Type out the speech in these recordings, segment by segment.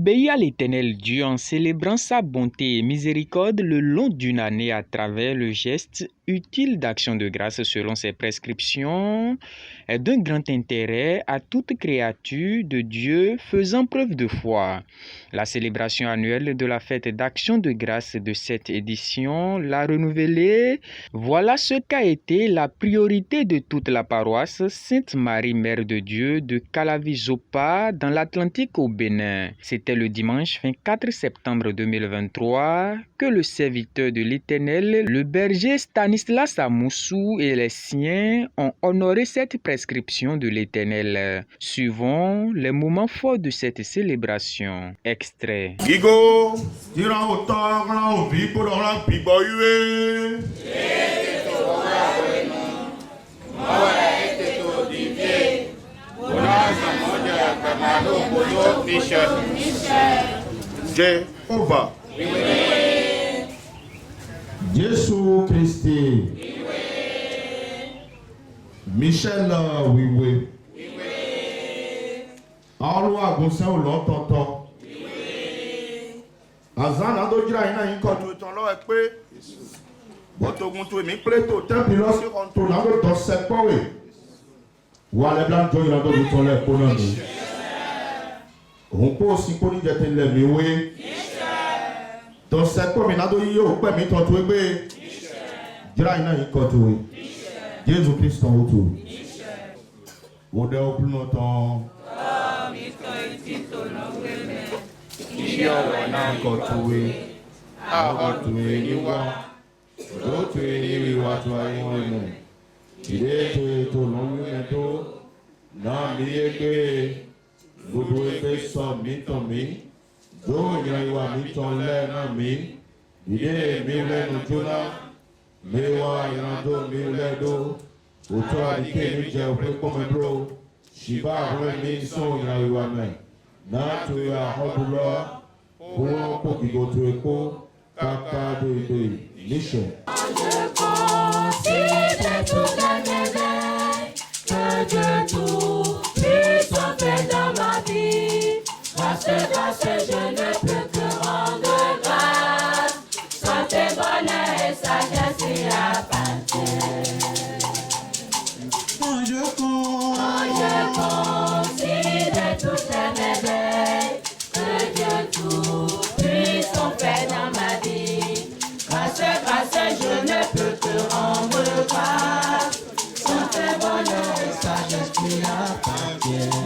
obéit à l'Éternel Dieu en célébrant sa bonté et miséricorde le long d'une année à travers le geste utile d'action de grâce selon ses prescriptions est d'un grand intérêt à toute créature de Dieu faisant preuve de foi. La célébration annuelle de la fête d'action de grâce de cette édition l'a renouvelée. Voilà ce qu'a été la priorité de toute la paroisse Sainte-Marie Mère de Dieu de Calavi-Zopa dans l'Atlantique au Bénin. C'était le dimanche 24 septembre 2023 que le serviteur de l'Éternel, le berger Stanislas Amoussou et les siens ont honoré cette prescription de l'Éternel. Suivons les moments forts de cette célébration. Extrait. Gigo, tira o toque lá o bico do lá pico iwe. Jehovah. Jésus Christ. Michel Wiwe. Allo agonsen o lo tonton. Azan ado jira ina yin ko to ton lo e pe. Botogun to mi ple to tempi lo si kon to la do do se powe. Wa le blan jo ina do to le ko na ni. Òun kó sí kó ní jẹ́tẹ̀ lẹ̀ mí wé. Tó sẹ́pọ̀ mi náà tó yí yóò pẹ̀ mí tọ́ tó gbé. Jíra iná yìí kọ́ tó wé. Jésù Kristo ó tó. Ó dẹ́ ó kúnú tán. Mi tọ́ etí tó lọ wé mẹ́. Iṣẹ́ ọ̀rọ̀ náà kọ́ tó wé. Àwọn tó wé ní wá. Ó tó wé ní wíwá tó ayé wọn mọ̀. Ìdé tó ètò lọ́wọ́ mẹ́ tó. Náà mi yé pé. Gbogbo ẹgbẹ́ sọ mí tàn mí, lóòyàn ìwà mi tàn lẹ́nà mí, ìdí mi lẹ́nu jóná, mi wá ìrìnàjò mi lẹ́dọ̀, òtún àdìké mi jẹ́ òpin pọ́mẹ́dúró, ṣìbá àwọn mi sún ìrìn ìwà mẹ́, náà tó yà ọdún lọ, kó wọ́n kó kìgò tó epo, káká dòdò níṣẹ́. Grâce, je ne peux que rendre grâce. Santé, bonheur et sagesse y appartiennent. Quand je considère toutes les merveilles que Dieu tout puissant fait dans ma vie. Grâce, je ne peux que rendre grâce. Santé, bonheur et sagesse y appartiennent.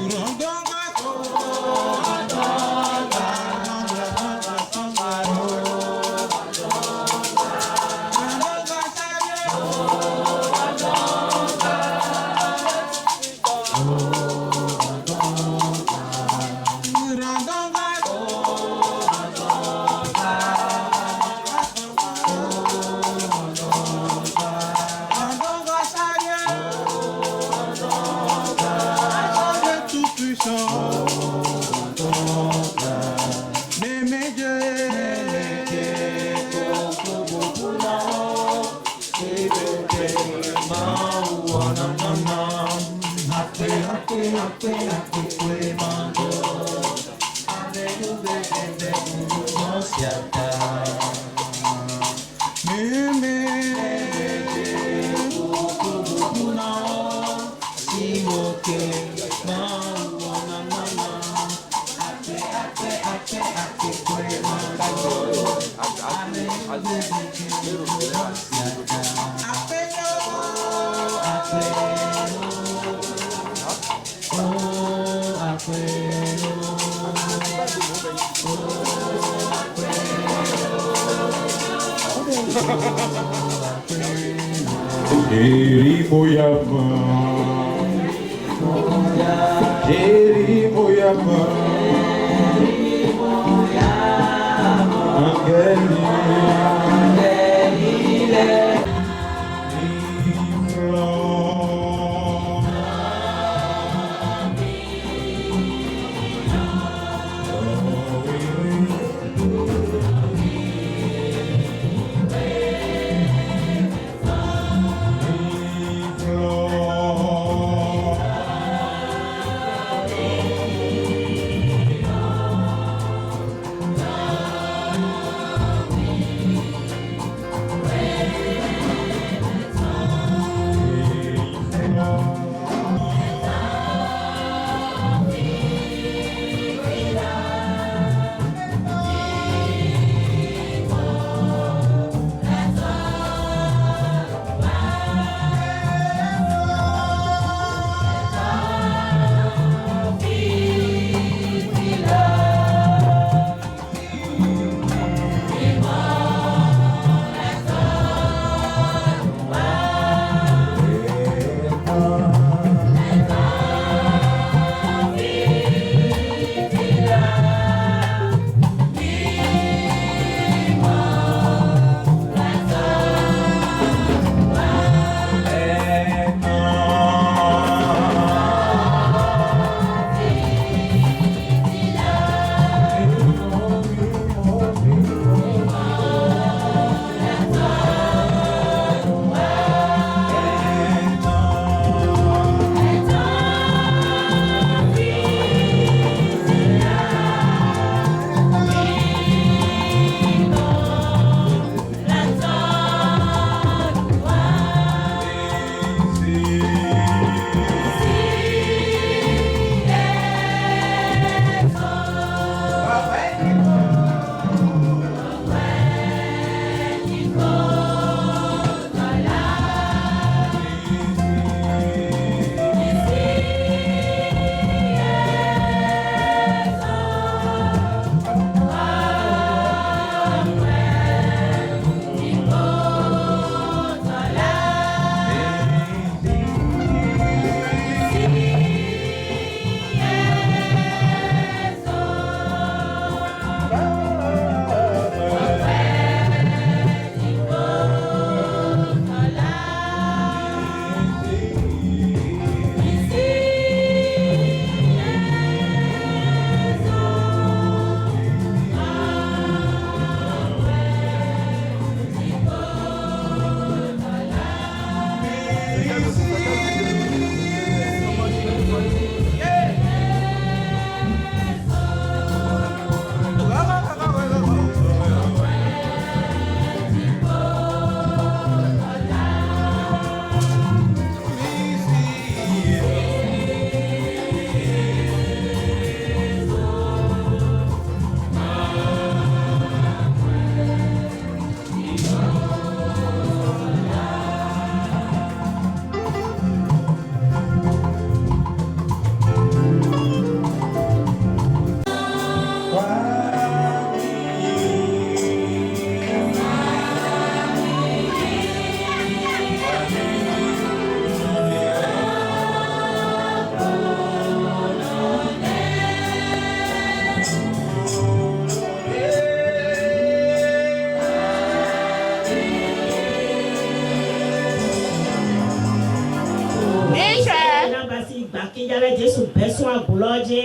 Kijale Jesu besu abuloje.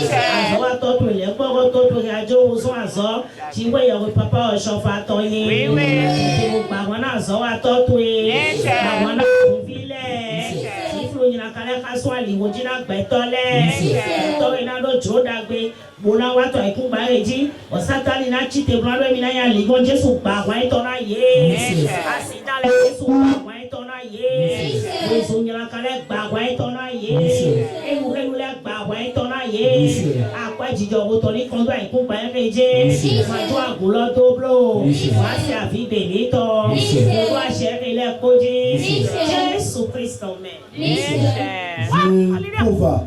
Azo wa to to le gboro to to ajo osun azo. Chiwe yo papa osofa to yin. Mo gba won na azo wa to to e. Gba won na vile. Ifru yin na kale ka so ali wo jina gbe tole. To ina do jo dagbe. Bona wa to ikun gba eji. O Sátánì na chite bro mi na ya ligon Jesu gba wa to na ye. Asita le Jesu gba wa to na ye. Jesu yin na kale gba wa to na ye. Elu le gba wa to na ye. Apa jijo wo to ni kon do ikun gba meje. Ma to agulo to blo. Wa se afi benito. Wa shere le koji. Jesu Kristo me. Jehovah.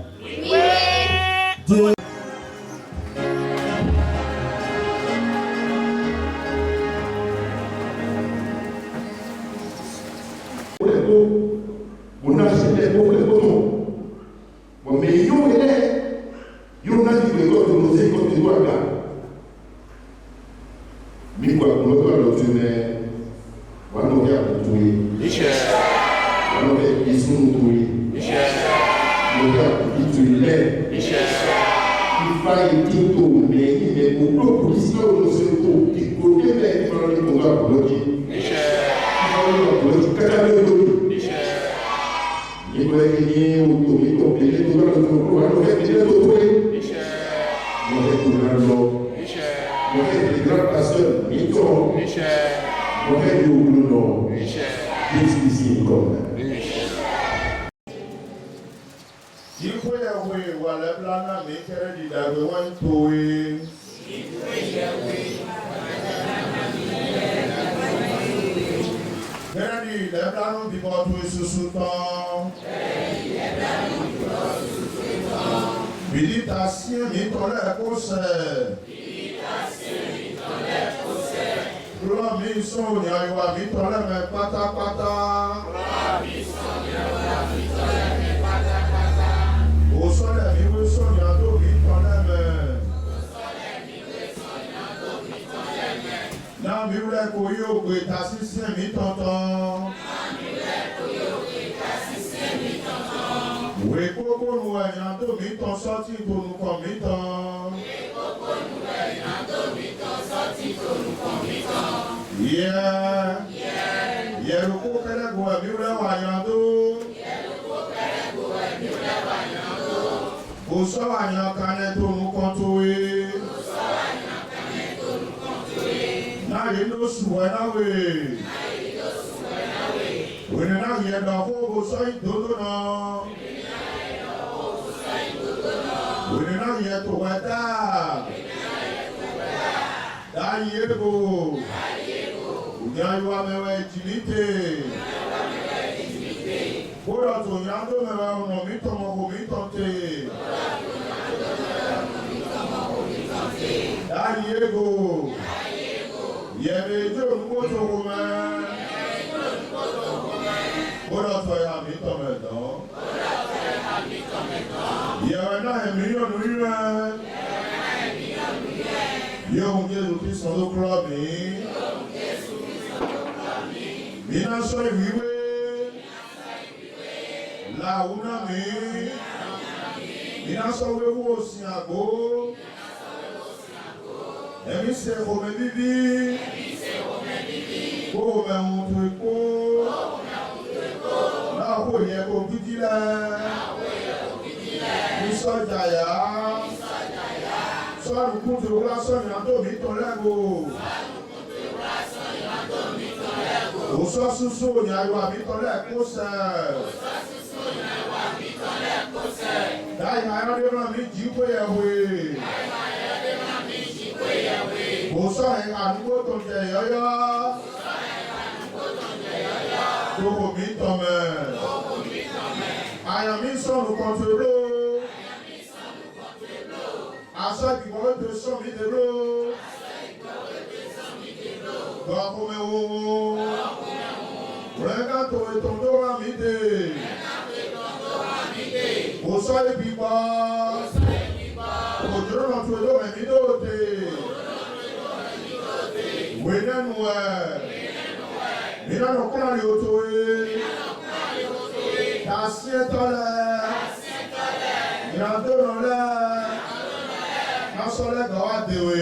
Asọ́lẹ̀ kan wá dèwé.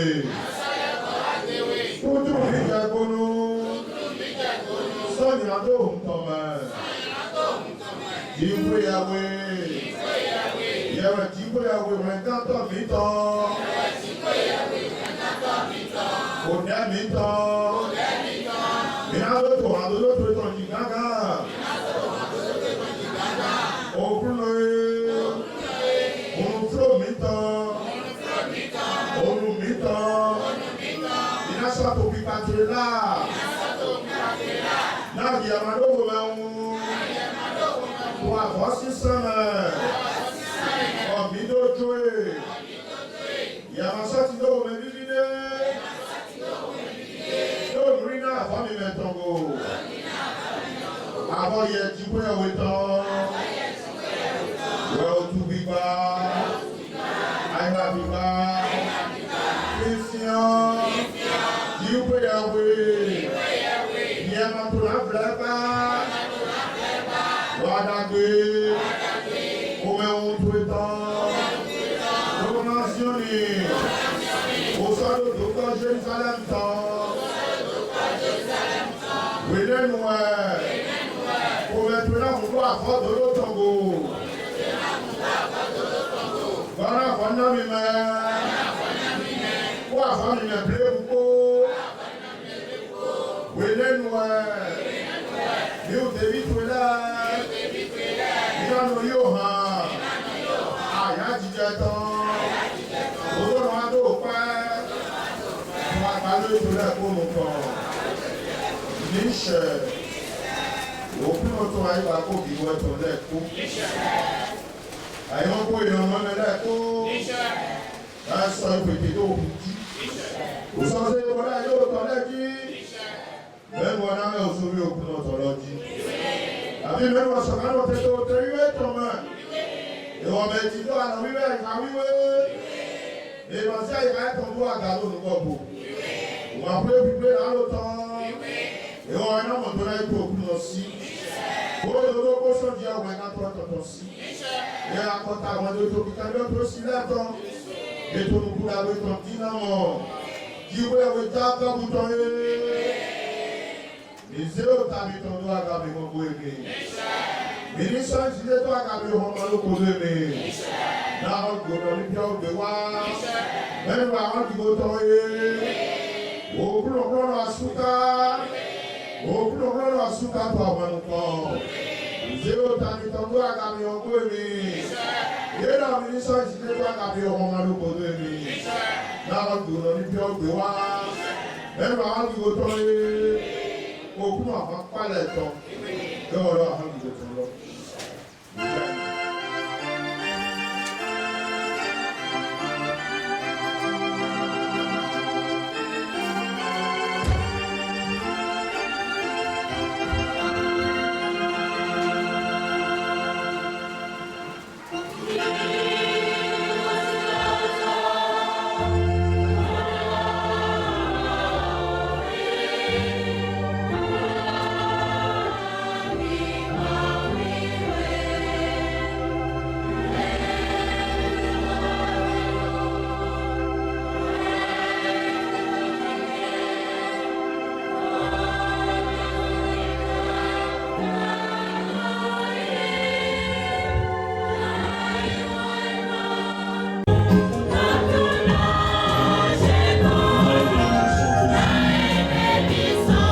Kúndùn mi jẹ kúnú. Sọ́ni àdó òun tọ̀mẹ̀. Jíwé yàwé. Yẹ̀wẹ̀ jíwé yàwé rẹ̀ kántọ̀ mi tán. Kò dẹ́ mi tán. Ìyá ló tó àdó ló tó tọ̀ jì gágá. Òkú lóye. Òun fúlò mi tán. Òun mi tán. Ìyá sọ́tò pípa tìrì láà. Náà di àmàdógò mẹ́wọ́n. Wà fọ́ sí sẹ́mẹ̀. Ọ̀bí tó jó e. Ìyàmà sọ́tì lówó mẹ́ bíbí dé. Yóò rí náà fọ́ mi mẹ́tọ̀gò. Àbọ̀ yẹ jí pé ẹ̀wé tán. Wẹ́ o tún gbígbá. Àyíká gbígbá. Kristian. Jí pé ẹ̀wé. Ìyàmà tó lábẹ́lẹ́ bá. Wàdàgbé. Como é tuitão, como nacione, o solo do Jerusalém tão, o Heleno como é tuitão, o avô do Tongo, para a família, o avô me plebou, o Heleno meu David tuila, Ìyanu yóò hàn, àyà jíjẹ tán, olóòrùn adó pẹ́, fún àgbálẹ̀ ìtòlẹ̀ kóòmù kan, níṣẹ́, òkú tó wáyé bá kó kìí wẹ́ tó lẹ́kó, àyàn kó ìrànmọ́ lẹ́kó, ẹ̀sọ́ ìpèkè tó kù jí, òsọ́sẹ́ ìwọlé yóò tọ́lẹ̀ jí, bẹ́ẹ̀ wọ́n náà mẹ́ òṣòrí òkú náà tọ́lọ́ jí. Àbí mẹ́rin ọ̀sán kan ló tẹ́tọ́ tẹ́ wíwé tọ̀ mọ́. Ìwọ̀n méjì tó àná wíwé ìka wíwé. Ìwọ̀n sí àyíká ẹ̀tọ́ tó àga lónìí kọ̀ bò. Ìwọ̀n àpò èpìpé náà ló tán. Ìwọ̀n iná mọ̀ tó láì tó òkú lọ sí. Kóró ló kó sọ́ọ̀dì àwọn ẹ̀ka tó tọ̀tọ̀ sí. Ìyá akọta àwọn ètò kíkà ló tó sí lẹ́tọ̀. Ètò òkú làwọn ètò dínàmọ̀. Jíwé ẹ̀wẹ̀ já gbọ́bùtọ̀ yé. Ìzéò tàbí tó ń lọ àgàbí gbogbo èmi. Mínísọ̀ ìdílé tó àgàbí ọmọ lóko lèmi. Náà gbọ́dọ̀ ní bí ọgbẹ́ wá. Mẹ́rin àwọn ìdìbò tọ́ yé. Òkúrò gbọ́dọ̀ àsúká. Òkúrò gbọ́dọ̀ àsúká tó àwọn nǹkan. Ìzéò tàbí tó ń lọ àgàbí ọmọ èmi. Yéèdà mínísọ̀ ìdílé tó àgàbí ọmọ lóko lèmi. Náà gbọ́dọ̀ ní bí ọgbẹ́ wá. Mẹ́rin àwọn ìdìbò tọ́ yé. Òkú àwọn pálẹ̀ tán lọ́wọ́ àwọn ìdíje tó lọ. Peace.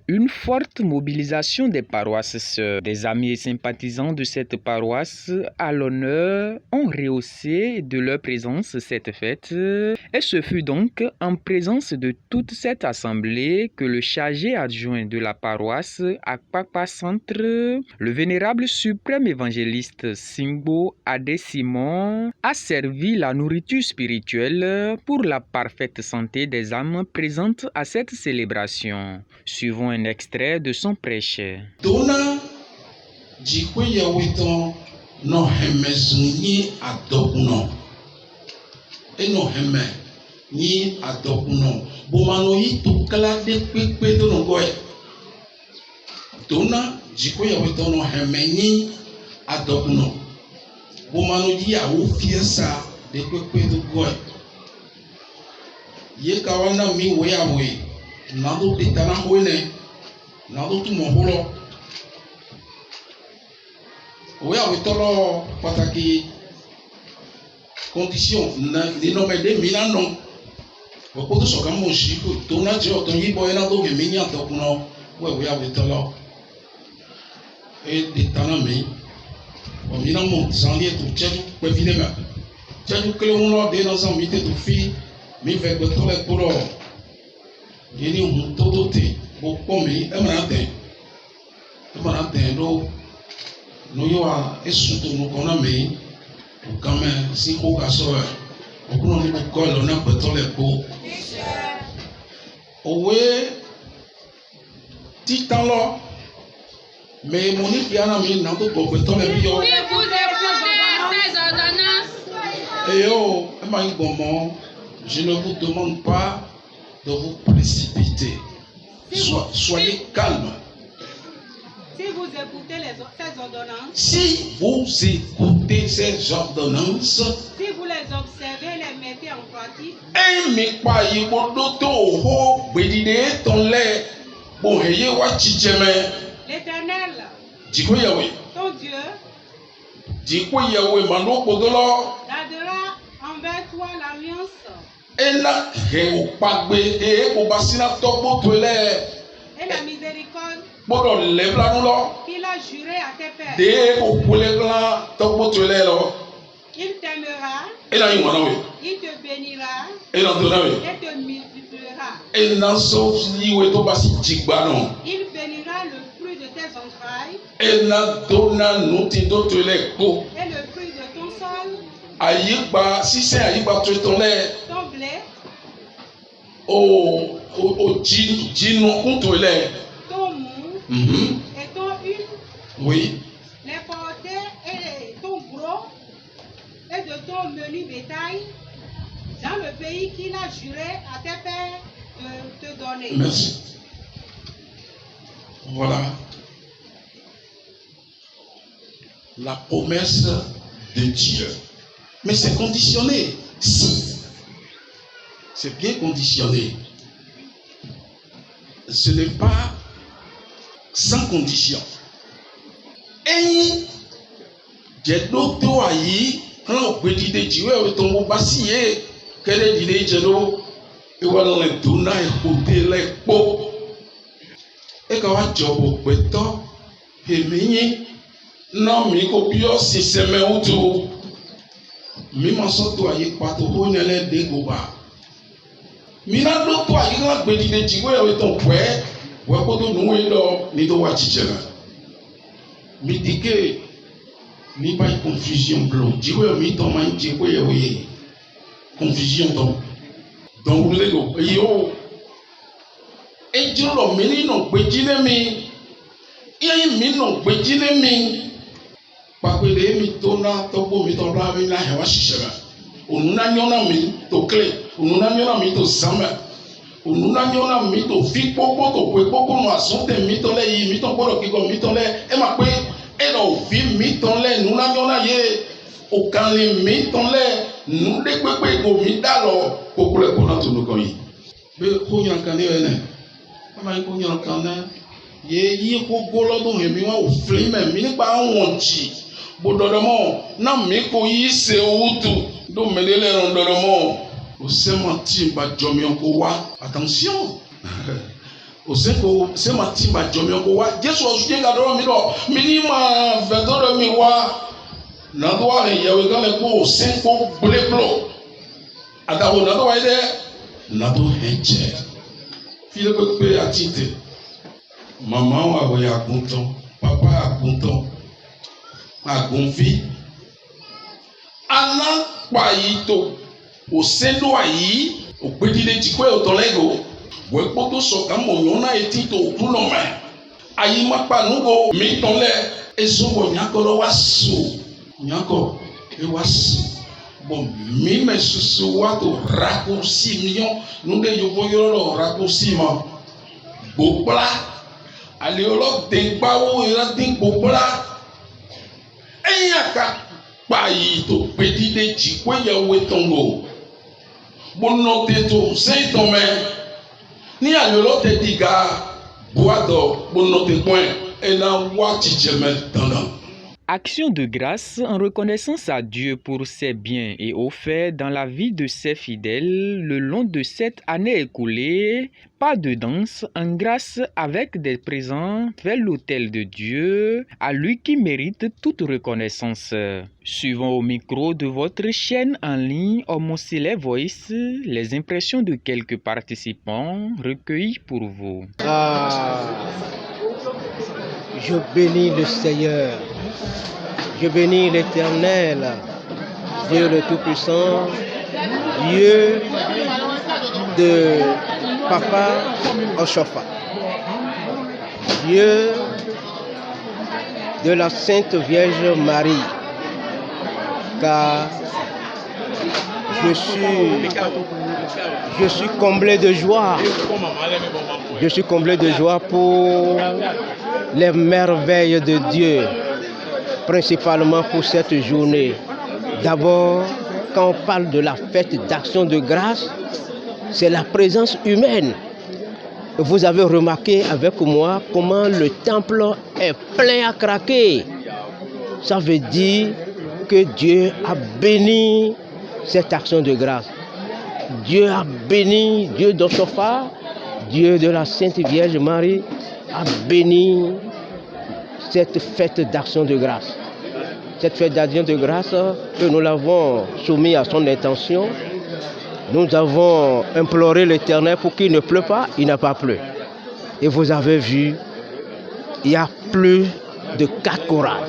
Une forte mobilisation des paroisses sœurs, des amis et sympathisants de cette paroisse à l'honneur ont rehaussé de leur présence cette fête. Et ce fut donc en présence de toute cette assemblée que le chargé adjoint de la paroisse à Akpakpa Centre, le vénérable suprême évangéliste Simbo Adé Simon, a servi la nourriture spirituelle pour la parfaite santé des âmes présentes à cette célébration. Suivons un extrait de son prêche. Dona jikwe wito no hemezunyi adokuno eno heme ni adokuno bomano yi to kala de pepe to no goe dona jiko ya wetono hemeni adokuno bomano yi awo fiesa de pepe to goe ye kawana mi we awe nado tetana hoene nado tu moholo we awe tolo pataki condition ni no me de milano o so ka mo shi ko to na je o to yi boy na do ge mi nya to kuno we awe tolo e tetana mi o mi na mo sanlie to cheju pe vile ma cheju kle uno de no so mi te to fi mi ve gbe to le kuro yini un todo te bo ko mi e ma te do no yo a esu to no kona mi o kame si ko ka so e o kuno ni ko lo na gbe to le ko owe titan lo mais mon ikiana mi na to gbe to le bi yo et yo e ma ngomo. Je ne vous demande pas de vous précipiter. Soyez calme. Si vous écoutez ces ordonnances, si vous écoutez ces ordonnances, si vous les observez et les mettez en pratique, l'Éternel, ton Dieu, gardera envers toi l'alliance. Et la miséricorde qu'il a juré à tes pères. Il t'aimera, il te bénira et te multipliera. Il bénira le fruit de tes entrailles et le fruit de ton sol, ton blé, ton mou et ton huile, oui, les portées et ton gros et de ton menu bétail dans le pays qu'il a juré à tes pères de te donner. Merci. Voilà la promesse de Dieu. Mais c'est conditionné. Si. C'est bien conditionné. Ce n'est pas sans condition. Et j'ai d'autres aïe, quand on peut dire Dieu, on va passer, quel est l'idée de Dieu, et voilà les donna et côté les pots. Et quand on job au péto, et mini, non, mais copio, si c'est mes autour. Mi m'en sorto aïe, pas tout bon, elle est dégoba. Mina d'autres aïe, quand on peut dire Dieu, et ton père, ou à côté de nous, ni de Wachichéla. Mi dit que, mi pas une confusion blanc. Dieu, mi ton main, Dieu, oui. Confusion donc. Donc, vous l'avez dit, yo. Et Dieu, le mini, non, pétine, mi. Et mi, non, pétine, mi. Parce que les mi tona, topo, mi ton blanc, mi, la, hewa, chichera. On n'a nyona mi, to clé. On n'a nyona mi, to zame. On n'a nyona mi, to fi, popo, to kwe, popo, no, asonte, mi, to le, yi, mi, ton poro, kiko, mi, ton le, e ma kwe, e no, fi, mi, ton le, nous n'a nyona ye. Au can les mi, ton le, nous, de kwe, go, mi, dalo, popo, le, pona, to, no, koyi. Be, ko, nyan, kane, ene. Ama, ko, nyan, kane. Ye, ko, golo, do, he, mi, wa, o, flime, mi, ne, pa, wanchi. Bododomo, na, mi, ko, yi, se, utu. Do, me, le, rondodomo. O se mati ba jomi onko wa. Attention. O se mati ba jomi onko wa. Jesu osuke gadoro mi do. Minima vedoro mi wa. Na do wa yewe gale ko o se ko bleblo. Adawo na do wa ide. Na do henche. File ko pe atite. Mama wa we agunton. Papa agunton. Agunfi. Ana pa ito. O sendo aí, o pedido de coisa do lego, o ecoto só camo nhona etito o pulo me. Aí mapa nugo me tole, ezo o nyako lo wasu, nyako e wasu. bon mi me susu wa to raccourci million nous de yo boyo raccourci ma bobla ali olo den bawo ira den bobla eyaka pa yi to petit de ji ko ya we tongo bono te to sei to me ni ali olo te diga boado bono te point et na wa ti jeme dandan. Action de grâce en reconnaissance à Dieu pour ses biens et offerts dans la vie de ses fidèles le long de cette année écoulée. Pas de danse en grâce avec des présents vers l'autel de Dieu, à lui qui mérite toute reconnaissance. Suivant au micro de votre chaîne en ligne Homocélé Voice, les impressions de quelques participants recueillies pour vous. Je bénis le Seigneur. Je bénis l'Éternel, Dieu le Tout-Puissant, Dieu de Papa Oshofa, Dieu de la Sainte Vierge Marie, car je suis comblé de joie. Je suis comblé de joie pour les merveilles de Dieu. Principalement pour cette journée. D'abord, quand on parle de la fête d'action de grâce, c'est la présence humaine. Vous avez remarqué avec moi comment le temple est plein à craquer. Ça veut dire que Dieu a béni cette action de grâce. Dieu a béni, Dieu d'Oshofa, Dieu de la Sainte Vierge Marie, a béni cette fête d'action de grâce. Cette fête d'action de grâce que nous l'avons soumis à son intention. Nous avons imploré l'Éternel pour qu'il ne pleut pas, il n'a pas plu. Et vous avez vu, il y a plus de 4 chorales.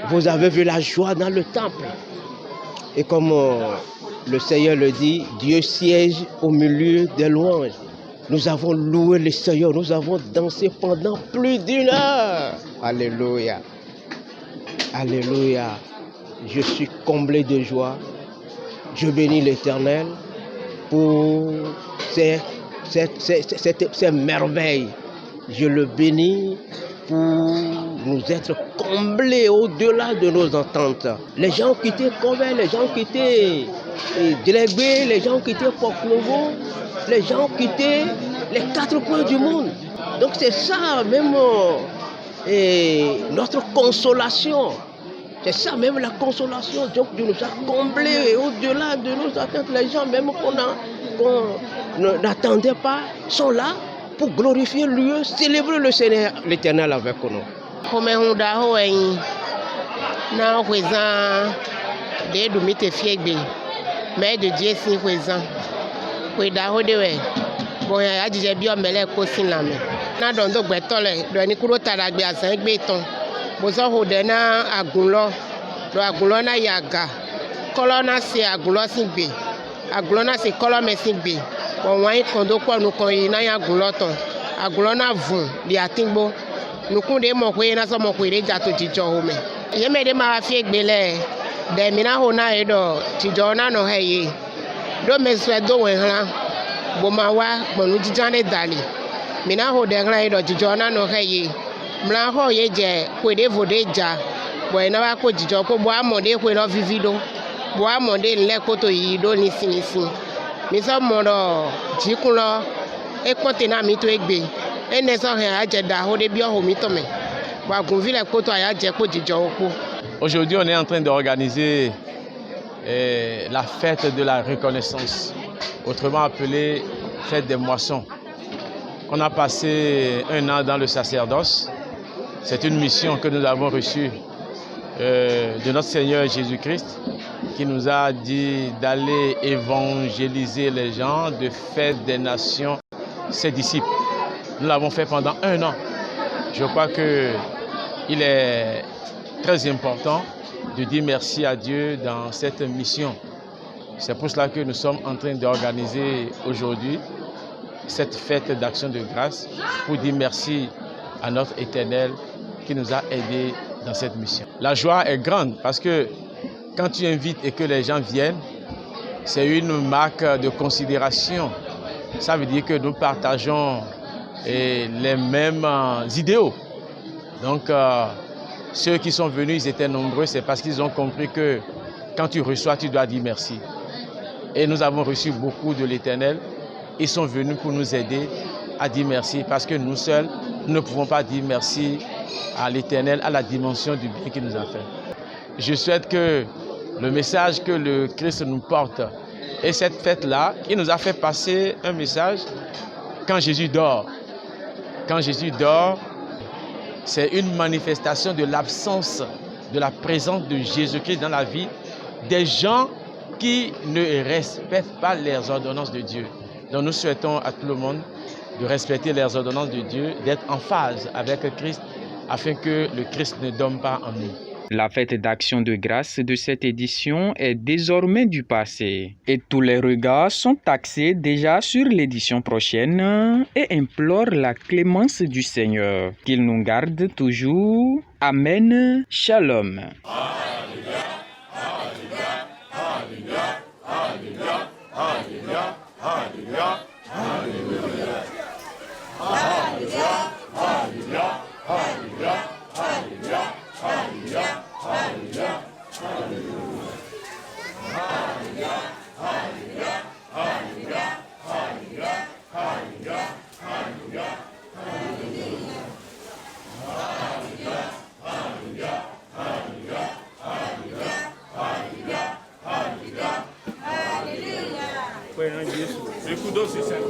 Vous avez vu la joie dans le temple. Et comme le Seigneur le dit, Dieu siège au milieu des louanges. Nous avons loué le Seigneur, nous avons dansé pendant plus d'1 heure. Alléluia. Alléluia. Je suis comblé de joie. Je bénis l'Éternel pour ces merveilles. Je le bénis pour nous être comblés au-delà de nos ententes. Les gens qui étaient convaincus, les gens qui étaient délégués, les gens qui étaient Port-Nouveau, les gens qui étaient les 4 coins du monde. Donc c'est ça même notre consolation. C'est ça même la consolation. Donc Dieu nous a comblés au-delà de nos attentes. Les gens même qu'on n'attendait pas sont là pour glorifier Dieu, célébrer le Seigneur, l'Éternel avec nous. Mais de Dieu si présent. Bon, il y a des gens qui sont là. Na dondo gbetole do ni kuro taragbe asan gbe ton bo so ho de na agunlo do agunlo na yaga kolo na se agunlo sin gbe agunlo na se kolo me sin gbe won wan kon do po nu kon yi na agunlo ton agunlo na vun di atingbo nukun de mo ko na so mo ko ire ja to jijo ho me ye me de ma fi gbe le de mi na ho na e do jijo na no he yi do me so do wen ran bo ma wa mo nu jijane dali mina ho de ngran do jijo na no heye mla ho ye je ko de vode ja bo na wa ko jijo ko bo amode ko no vivido bo amode nle ko to yi do ni sinsin mi so mo do jikun lo e konte na mi to egbe ene so he aje da ho de bi o mi to me wa gun vile ko to aya je ko jijo ko. Aujourd'hui, on est en train d'organiser la fête de la reconnaissance, autrement appelée fête des moissons. On a passé 1 an dans le sacerdoce. C'est une mission que nous avons reçue de notre Seigneur Jésus-Christ, qui nous a dit d'aller évangéliser les gens, de faire des nations ses disciples. Nous l'avons fait pendant 1 an. Je crois qu'il est très important de dire merci à Dieu dans cette mission. C'est pour cela que nous sommes en train d'organiser aujourd'hui cette fête d'action de grâce pour dire merci à notre Éternel qui nous a aidés dans cette mission. La joie est grande parce que quand tu invites et que les gens viennent, c'est une marque de considération. Ça veut dire que nous partageons les mêmes idéaux. Donc, ceux qui sont venus, ils étaient nombreux, c'est parce qu'ils ont compris que quand tu reçois, tu dois dire merci. Et nous avons reçu beaucoup de l'Éternel. Ils sont venus pour nous aider à dire merci, parce que nous seuls, nous ne pouvons pas dire merci à l'Éternel, à la dimension du bien qu'il nous a fait. Je souhaite que le message que le Christ nous porte, et cette fête-là, il nous a fait passer un message quand Jésus dort. Quand Jésus dort, c'est une manifestation de l'absence de la présence de Jésus-Christ dans la vie des gens qui ne respectent pas les ordonnances de Dieu. Donc nous souhaitons à tout le monde de respecter les ordonnances de Dieu, d'être en phase avec Christ, afin que le Christ ne dorme pas en nous. La fête d'action de grâce de cette édition est désormais du passé et tous les regards sont axés déjà sur l'édition prochaine et implorent la clémence du Seigneur. Qu'il nous garde toujours. Amen. Shalom. Foi na disso. Você cuidou, você sabe.